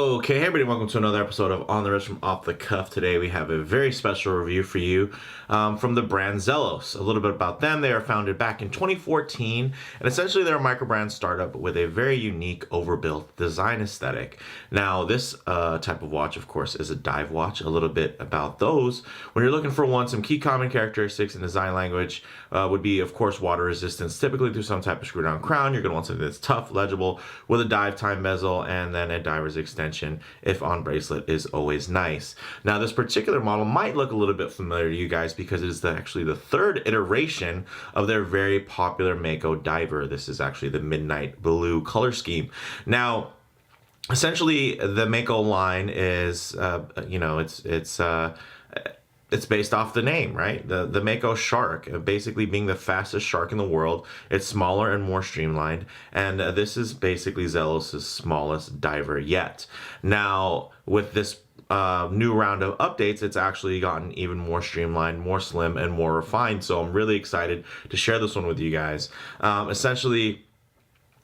Okay, hey everybody, welcome to another episode of On the Wrist from Off the Cuff. Today we have a very special review for you from the brand Zelos. A little bit about them. They are founded back in 2014, and essentially they're a microbrand startup with a very unique overbuilt design aesthetic. Now, this type of watch, of course, is a dive watch. A little bit about those. When you're looking for one, some key common characteristics in design language would be, of course, water resistance, typically through some type of screw-down crown. You're going to want something that's tough, legible, with a dive time bezel, and then a diver's extension if on bracelet is always nice. Now, this particular model might look a little bit familiar to you guys because it is actually the third iteration of their very popular Mako diver. This is actually the midnight blue color scheme. Now, essentially, the Mako line is, it's based off the name, right? The Mako shark, basically being the fastest shark in the world. It's smaller and more streamlined, and this is basically Zelos' smallest diver yet. Now, with this new round of updates, it's actually gotten even more streamlined, more slim, and more refined. So I'm really excited to share this one with you guys. Essentially,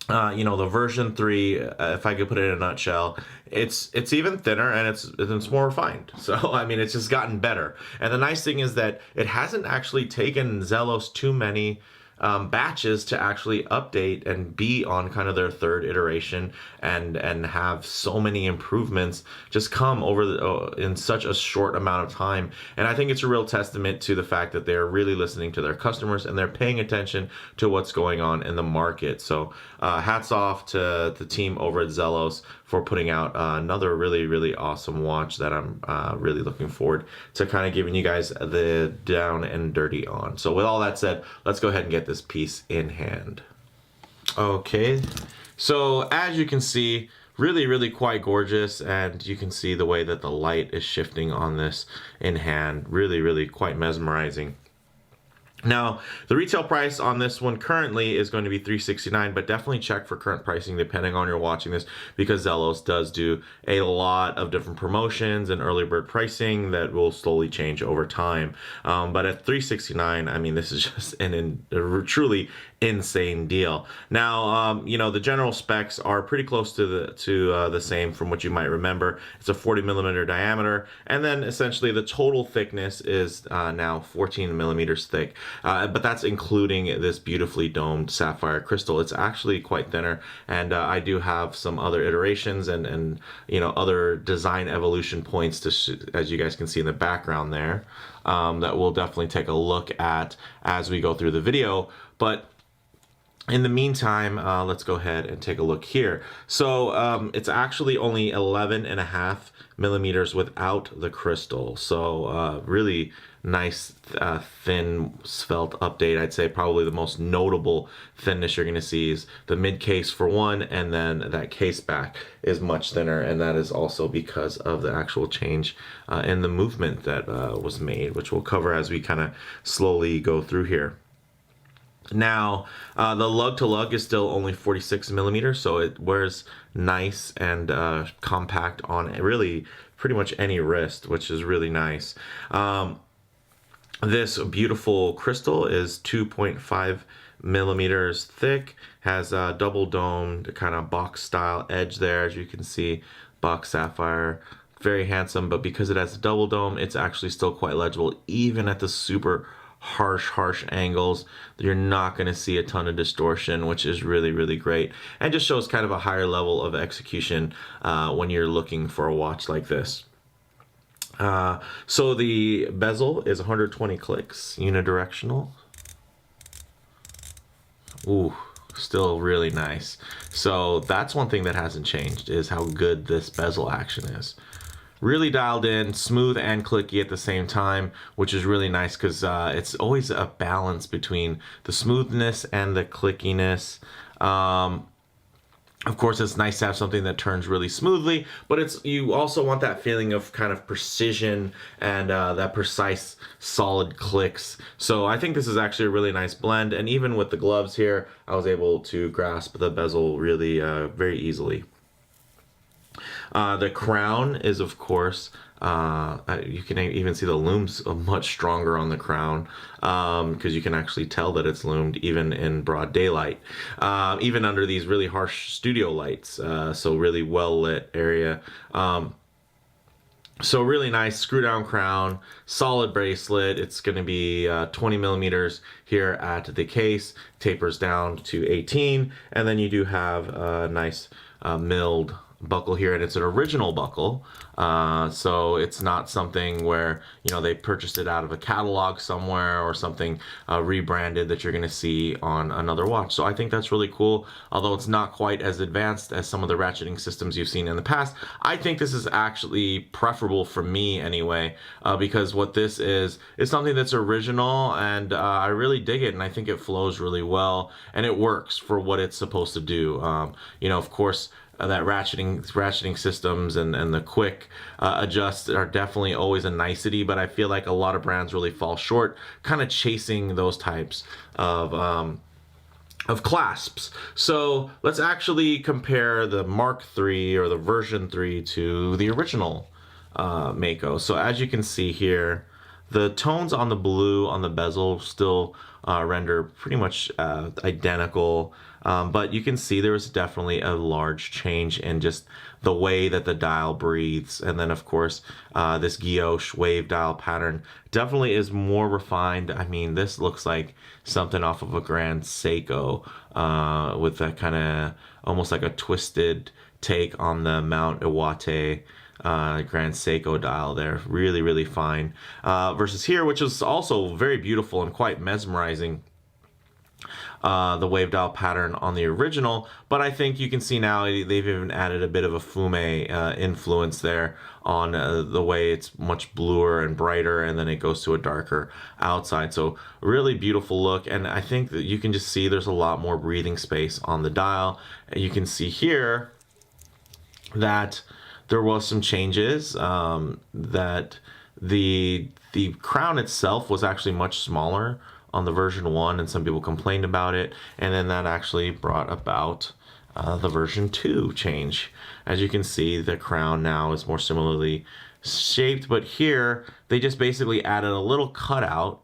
the version 3, if I could put it in a nutshell, it's even thinner and it's more refined. So, I mean, it's just gotten better. And the nice thing is that it hasn't actually taken Zelos too many batches to actually update and be on kind of their third iteration and have so many improvements just come over in such a short amount of time. And I think it's a real testament to the fact that they're really listening to their customers and they're paying attention to what's going on in the market. So hats off to the team over at Zelos for putting out another really awesome watch that I'm really looking forward to kind of giving you guys the down and dirty on. So with all that said, let's go ahead and get this piece in hand. Okay, so as you can see, really quite gorgeous, and you can see the way that the light is shifting on this in hand. Really quite mesmerizing. Now, the retail price on this one currently is going to be $369, but definitely check for current pricing depending on you're watching this, because Zelos does do a lot of different promotions and early bird pricing that will slowly change over time. But at $369, I mean, this is just a truly insane deal. Now, the general specs are pretty close to the same from what you might remember. It's a 40 millimeter diameter, and then essentially the total thickness is now 14 millimeters thick. But that's including this beautifully domed sapphire crystal. It's actually quite thinner, and I do have some other iterations and other design evolution points as you guys can see in the background there, that we'll definitely take a look at as we go through the video. But in the meantime, let's go ahead and take a look here. So it's actually only 11.5 millimeters without the crystal. So really nice thin svelte update. I'd say probably the most notable thinness you're going to see is the mid case for one, and then that case back is much thinner, and that is also because of the actual change in the movement that was made, which we'll cover as we kind of slowly go through here. Now, the lug to lug is still only 46 millimeters, so it wears nice and compact on really pretty much any wrist, which is really nice. This beautiful crystal is 2.5 millimeters thick, has a double domed kind of box style edge there, as you can see, box sapphire. Very handsome, but because it has a double dome, it's actually still quite legible, even at the super harsh angles. You're not going to see a ton of distortion, which is really great, and just shows kind of a higher level of execution when you're looking for a watch like this. So the bezel is 120 clicks, unidirectional. Ooh, still really nice. So that's one thing that hasn't changed, is how good this bezel action is. Really dialed in, smooth and clicky at the same time, which is really nice because it's always a balance between the smoothness and the clickiness. Of course, it's nice to have something that turns really smoothly, but you also want that feeling of kind of precision and that precise, solid clicks. So I think this is actually a really nice blend, and even with the gloves here, I was able to grasp the bezel really very easily. The crown is, of course, you can even see the looms much stronger on the crown, because you can actually tell that it's loomed even in broad daylight, even under these really harsh studio lights. So really well lit area. So really nice screw down crown, solid bracelet. It's going to be 20 millimeters here at the case, tapers down to 18, and then you do have a nice milled buckle here, and it's an original buckle, so it's not something where, you know, they purchased it out of a catalog somewhere or something rebranded that you're going to see on another watch. So I think that's really cool, although it's not quite as advanced as some of the ratcheting systems you've seen in the past. I think this is actually preferable for me anyway, because what this is something that's original, and I really dig it, and I think it flows really well, and it works for what it's supposed to do. You know, of course, that ratcheting systems and the quick adjusts are definitely always a nicety, but I feel like a lot of brands really fall short kind of chasing those types of clasps. So let's actually compare the Mark III or the version 3 to the original Mako. So as you can see here, the tones on the blue on the bezel still render pretty much identical, but you can see there is definitely a large change in just the way that the dial breathes. And then of course, this guilloche wave dial pattern definitely is more refined. I mean, this looks like something off of a Grand Seiko, with that kind of almost like a twisted take on the Mount Iwate Grand Seiko dial there. Really, really fine. Versus here, which is also very beautiful and quite mesmerizing, the wave dial pattern on the original, but I think you can see now they've even added a bit of a Fumé influence there on the way it's much bluer and brighter, and then it goes to a darker outside. So really beautiful look, and I think that you can just see there's a lot more breathing space on the dial. And you can see here that there was some changes, that the crown itself was actually much smaller on the version 1, and some people complained about it, and then that actually brought about the version 2 change. As you can see, the crown now is more similarly shaped, but here they just basically added a little cutout,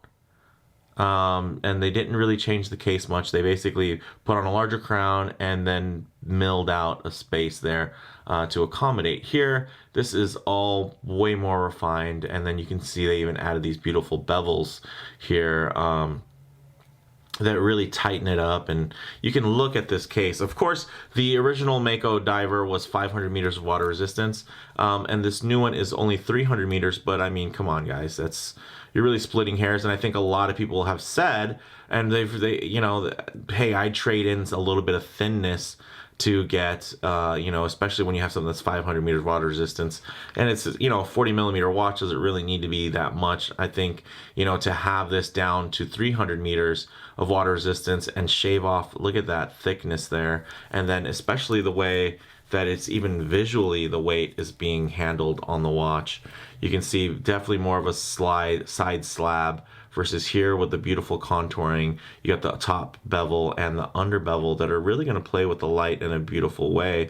and they didn't really change the case much. They basically put on a larger crown and then milled out a space there to accommodate. Here, this is all way more refined, and then you can see they even added these beautiful bevels here that really tighten it up, and you can look at this case. Of course, the original Mako diver was 500 meters of water resistance, and this new one is only 300 meters, but I mean, come on guys, you're really splitting hairs. And I think a lot of people have said, and they you know, hey, I'd trade in a little bit of thinness to get, you know, especially when you have something that's 500 meters water resistance, and it's, you know, 40 millimeter watch. Does it really need to be that much? I think, you know, to have this down to 300 meters of water resistance and shave off, look at that thickness there, and then especially the way that it's even visually the weight is being handled on the watch. You can see definitely more of a side slab versus here with the beautiful contouring. You got the top bevel and the under bevel that are really going to play with the light in a beautiful way.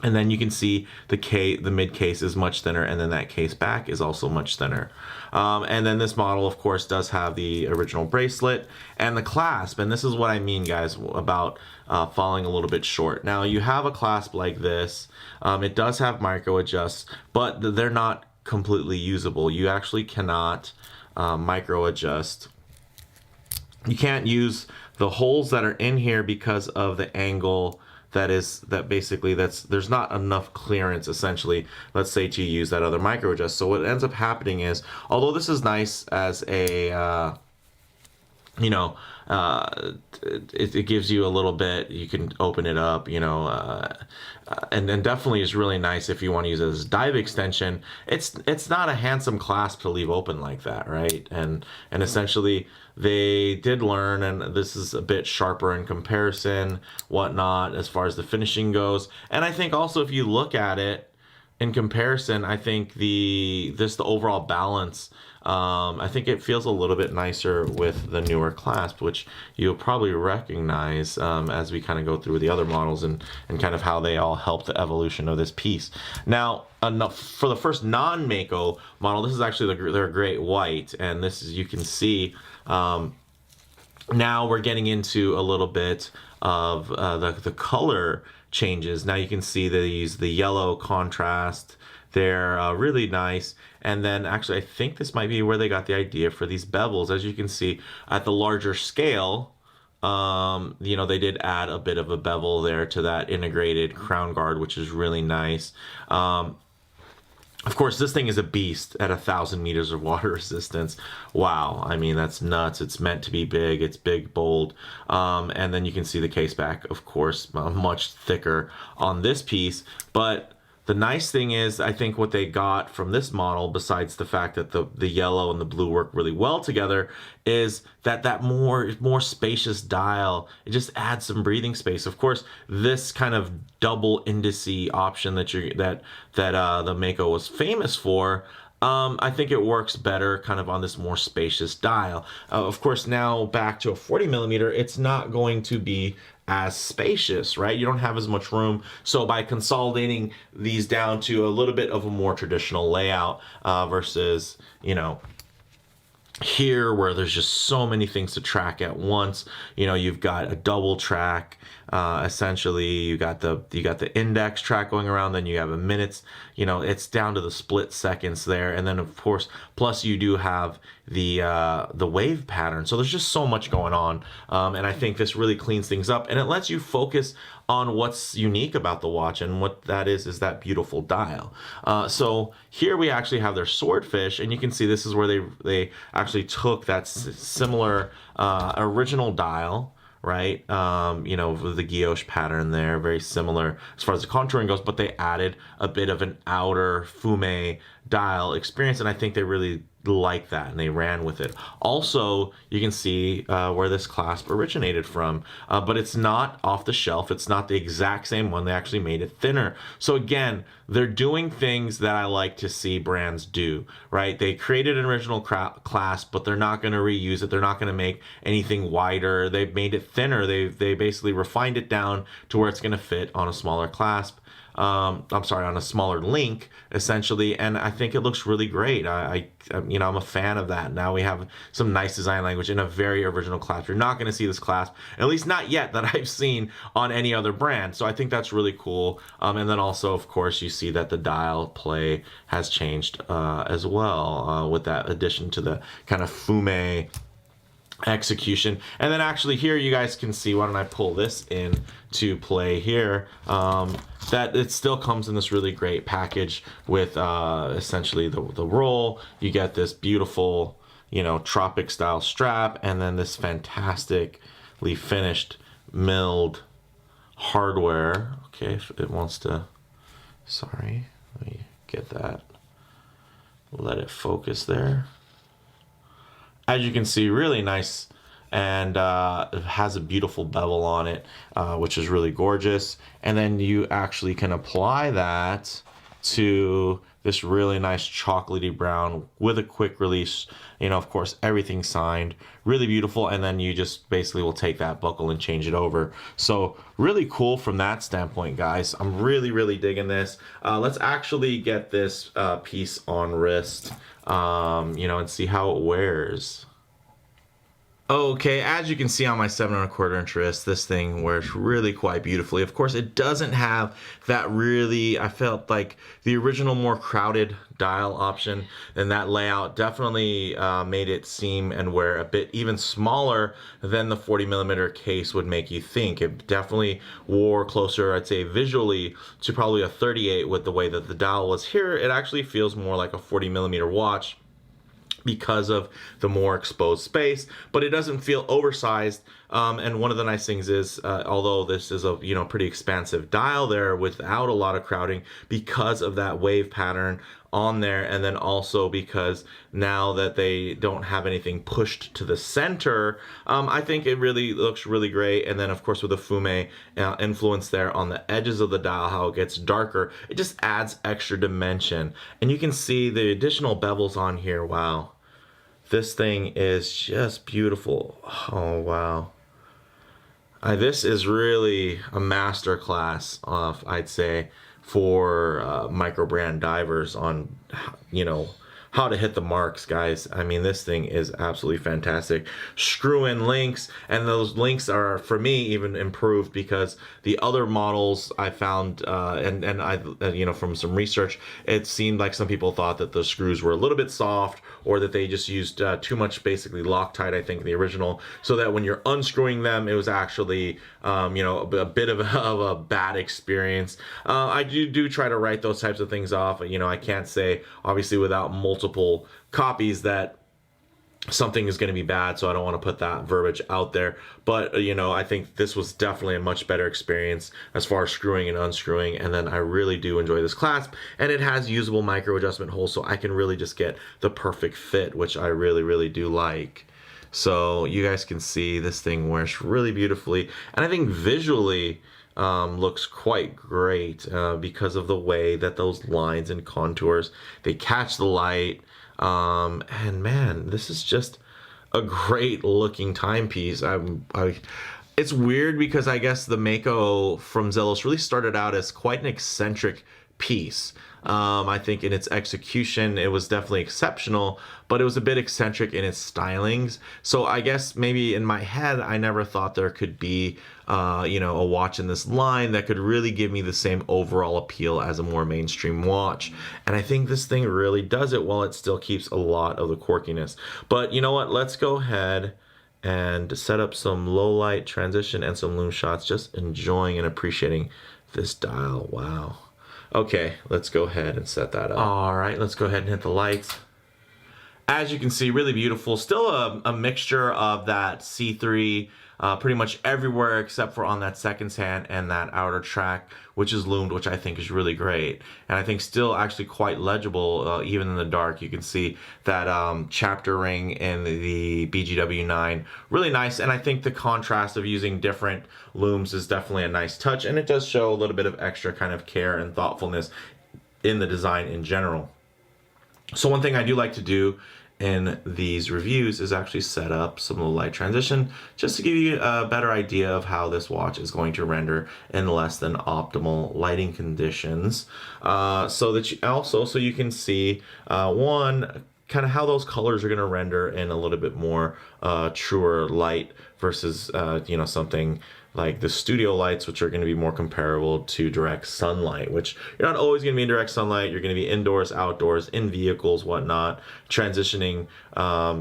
And then you can see the mid case is much thinner, and then that case back is also much thinner. And then this model, of course, does have the original bracelet and the clasp. And this is what I mean, guys, about falling a little bit short. Now, you have a clasp like this. It does have micro adjusts, but they're not completely usable. You actually cannot micro adjust. You can't use the holes that are in here because of the angle there's not enough clearance, essentially, let's say, to use that other micro adjust. So what ends up happening is, although this is nice as a you know, it gives you a little bit, you can open it up, you know, and definitely is really nice if you want to use it as a dive extension. It's not a handsome clasp to leave open like that, right? And essentially they did learn, and this is a bit sharper in comparison, whatnot, as far as the finishing goes. And I think also if you look at it in comparison, I think the overall balance, I think it feels a little bit nicer with the newer clasp, which you'll probably recognize as we kind of go through the other models and kind of how they all help the evolution of this piece. Now, for the first non-Mako model, this is actually their great white, and this is, you can see, now we're getting into a little bit of the color changes. Now you can see they use the yellow contrast. They're really nice. And then actually, I think this might be where they got the idea for these bevels. As you can see, at the larger scale, you know, they did add a bit of a bevel there to that integrated crown guard, which is really nice. Of course, this thing is a beast at 1,000 meters of water resistance. Wow, I mean, that's nuts. It's meant to be big. It's big, bold. And then you can see the case back, of course, much thicker on this piece. But the nice thing is, I think what they got from this model, besides the fact that the yellow and the blue work really well together, is that more spacious dial. It just adds some breathing space. Of course, this kind of double indice option that the Mako was famous for, I think it works better kind of on this more spacious dial. Of course, now back to a 40 millimeter, it's not going to be as spacious, right? You don't have as much room. So by consolidating these down to a little bit of a more traditional layout versus, you know, here where there's just so many things to track at once. You know, you've got a double track, essentially you got the index track going around, then you have a minutes, you know, it's down to the split seconds there. And then of course, plus you do have the wave pattern. So there's just so much going on. And I think this really cleans things up, and it lets you focus on what's unique about the watch, and what that is that beautiful dial. So here we actually have their swordfish, and you can see this is where they actually took that similar original dial, right? You know, with the guilloche pattern there, very similar as far as the contouring goes, but they added a bit of an outer fume dial experience, and I think they really like that, and they ran with it. Also, you can see where this clasp originated from, but it's not off the shelf. It's not the exact same one. They actually made it thinner. So again, they're doing things that I like to see brands do, right? They created an original clasp, but they're not going to reuse it. They're not going to make anything wider. They've made it thinner. They basically refined it down to where it's going to fit on a smaller clasp. I'm sorry, on a smaller link, essentially, and I think it looks really great. You know, I'm a fan of that. Now we have some nice design language in a very original clasp. You're not going to see this clasp, at least not yet, that I've seen on any other brand. So I think that's really cool. And then also, of course, you see that the dial play has changed as well with that addition to the kind of fume execution. And then actually here you guys can see, why don't I pull this in to play here, that it still comes in this really great package with essentially the roll. You get this beautiful, you know, tropic style strap, and then this fantastically finished milled hardware. Okay, if it wants to, sorry, let me get that, let it focus there. As you can see, really nice, and it has a beautiful bevel on it, which is really gorgeous. And then you actually can apply that to this really nice chocolatey brown with a quick release. You know, of course, everything signed, really beautiful. And then you just basically will take that buckle and change it over. So really cool from that standpoint, guys. I'm really digging this. Let's actually get this piece on wrist, you know, and see how it wears. Okay, as you can see on my 7¼ inch wrist, this thing wears really quite beautifully. Of course, it doesn't have that really, I felt like the original more crowded dial option, and that layout definitely made it seem and wear a bit even smaller than the 40 millimeter case would make you think. It definitely wore closer, I'd say visually, to probably a 38 with the way that the dial was. Here, it actually feels more like a 40 millimeter watch because of the more exposed space, but it doesn't feel oversized And one of the nice things is, although this is a pretty expansive dial there without a lot of crowding, because of that wave pattern on there, and then also because now that they don't have anything pushed to the center, I think it really looks really great. And then of course with the fume influence there on the edges of the dial, how it gets darker, it just adds extra dimension. And you can see the additional bevels on here. Wow, this thing is just beautiful. Oh wow. This is really a master class of, I'd say, for Microbrand divers on, how to hit the marks, guys. I mean, this thing is absolutely fantastic. Screw in links, and those links are, for me, even improved, because the other models I found, and I, from some research, it seemed like some people thought that the screws were a little bit soft, or that they just used too much, basically Loctite, I think, the original, so that when you're unscrewing them, it was actually, a bit of a bad experience. I do try to write those types of things off. I can't say, obviously, without multiple copies that something is going to be bad, so I don't want to put that verbiage out there. But I think this was definitely a much better experience as far as screwing and unscrewing. And then I really do enjoy this clasp, and it has usable micro adjustment holes, so I can really just get the perfect fit, which I really do like. So you guys can see this thing wears really beautifully, and I think visually looks quite great because of the way that those lines and contours, they catch the light. And man, this is just a great looking timepiece. It's weird because I guess the Mako from Zelos really started out as quite an eccentric piece. I think in its execution, it was definitely exceptional, but it was a bit eccentric in its stylings. So I guess maybe in my head, I never thought there could be, a watch in this line that could really give me the same overall appeal as a more mainstream watch. And I think this thing really does it, while it still keeps a lot of the quirkiness. But you know what? Let's go ahead and set up some low light transition and some lume shots, just enjoying and appreciating this dial. Wow. Okay, let's go ahead and set that up. All right, let's go ahead and hit the lights. As you can see, really beautiful. Still a mixture of that C3 pretty much everywhere except for on that seconds hand and that outer track, which is loomed, which I think is really great. And I think still actually quite legible, even in the dark. You can see that chapter ring in the BGW9, really nice. And I think the contrast of using different looms is definitely a nice touch. And it does show a little bit of extra kind of care and thoughtfulness in the design in general. So one thing I do like to do in these reviews is actually set up some low light transition, just to give you a better idea of how this watch is going to render in less than optimal lighting conditions, so that you can see one, kind of how those colors are going to render in a little bit more truer light versus something like the studio lights, which are going to be more comparable to direct sunlight, which you're not always going to be in direct sunlight. You're going to be indoors, outdoors, in vehicles, whatnot, transitioning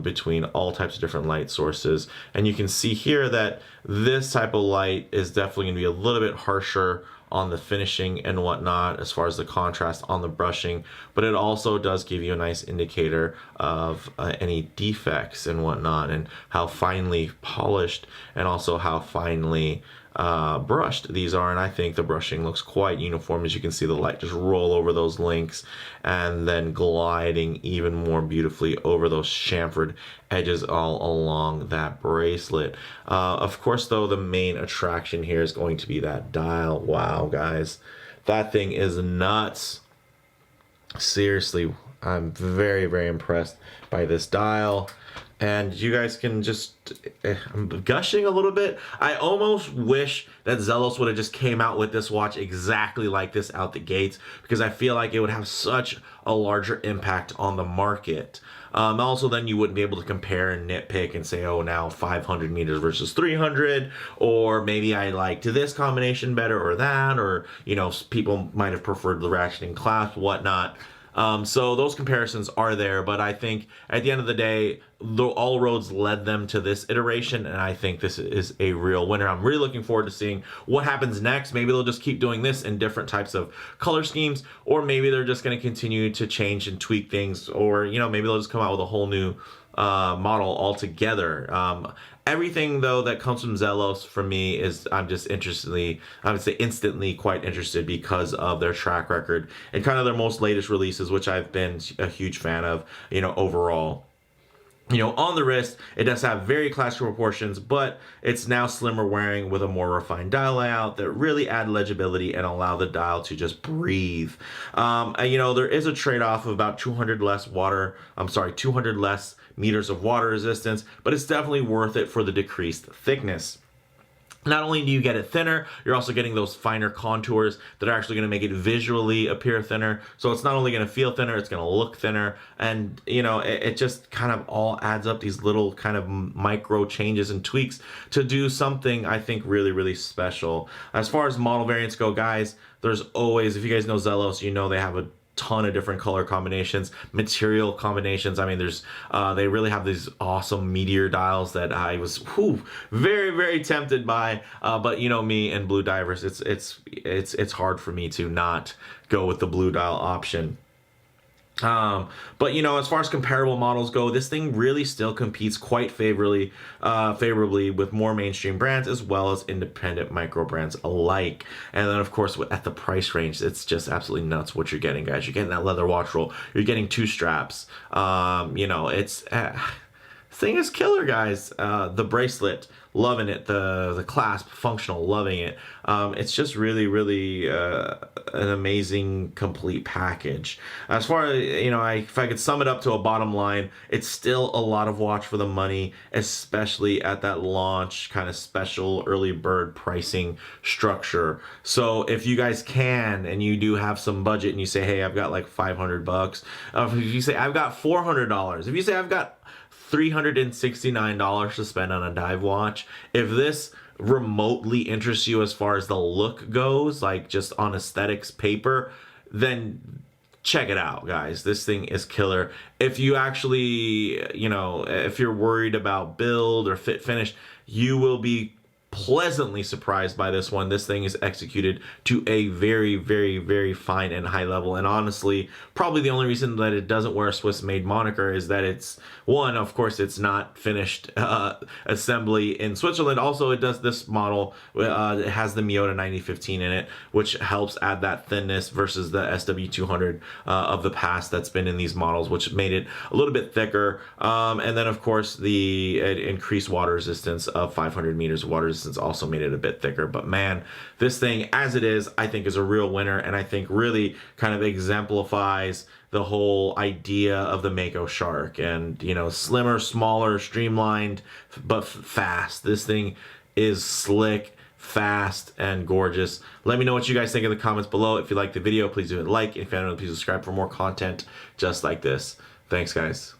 between all types of different light sources. And you can see here that this type of light is definitely going to be a little bit harsher on the finishing and whatnot as far as the contrast on the brushing, but it also does give you a nice indicator of any defects and whatnot, and how finely polished and also how finely brushed these are. And I think the brushing looks quite uniform. As you can see, the light just roll over those links and then gliding even more beautifully over those chamfered edges all along that bracelet. Of course, though, the main attraction here is going to be that dial. Wow, guys, that thing is nuts. Seriously, I'm very impressed by this dial. And you guys can just, I'm gushing a little bit. I almost wish that Zelos would have just came out with this watch exactly like this out the gates, because I feel like it would have such a larger impact on the market. Also, then you wouldn't be able to compare and nitpick and say, oh, now 500 meters versus 300, or maybe I liked this combination better or that, or, people might have preferred the ratcheting clasp, whatnot. So those comparisons are there, but I think at the end of the day, all roads led them to this iteration, and I think this is a real winner. I'm really looking forward to seeing what happens next. Maybe they'll just keep doing this in different types of color schemes, or maybe they're just going to continue to change and tweak things, or maybe they'll just come out with a whole new model altogether. Everything though that comes from Zelos for me is, I'm just I would say instantly quite interested because of their track record and kind of their most latest releases, which I've been a huge fan of, overall. On the wrist, it does have very classical proportions, but it's now slimmer wearing with a more refined dial layout that really add legibility and allow the dial to just breathe. There is a trade-off of about 200 less meters of water resistance, but it's definitely worth it for the decreased thickness. Not only do you get it thinner, you're also getting those finer contours that are actually going to make it visually appear thinner. So it's not only going to feel thinner, it's going to look thinner. And, it just kind of all adds up, these little kind of micro changes and tweaks to do something, I think, really, really special. As far as model variants go, guys, there's always, if you guys know Zelos, they have a ton of different color combinations, material combinations. I mean, they really have these awesome meteor dials that I was very, very tempted by. But me and blue divers, it's hard for me to not go with the blue dial option. But as far as comparable models go, this thing really still competes quite favorably with more mainstream brands as well as independent micro brands alike. And then of course at the price range, it's just absolutely nuts what you're getting, guys. You're getting that leather watch roll, you're getting 2 straps. It's thing is killer, guys. The bracelet, loving it. The clasp, functional, loving it. It's just really, really an amazing complete package. As far as, if I could sum it up to a bottom line, it's still a lot of watch for the money, especially at that launch kind of special early bird pricing structure. So if you guys can, and you do have some budget and you say, hey, I've got like $500, if you say I've got $400, if you say I've got $369 to spend on a dive watch, if this remotely interests you as far as the look goes, like just on aesthetics paper, then check it out, guys. This thing is killer. If you actually, if you're worried about build or fit finish, you will be pleasantly surprised by this one. This thing is executed to a very, very, very fine and high level. And honestly, probably the only reason that it doesn't wear a Swiss made moniker is that it's, one, of course, it's not finished assembly in Switzerland. Also, it does, this model, it has the Miyota 9015 in it, which helps add that thinness versus the SW200 of the past that's been in these models, which made it a little bit thicker. And then, of course, the increased water resistance of 500 meters of water resistance also made it a bit thicker. But man, this thing as it is, I think is a real winner, and I think really kind of exemplifies the whole idea of the Mako Shark. And slimmer, smaller, streamlined, but fast. This thing is slick, fast, and gorgeous. Let me know what you guys think in the comments below. If you like the video, please do it like. If you haven't, please subscribe for more content just like this. Thanks, guys.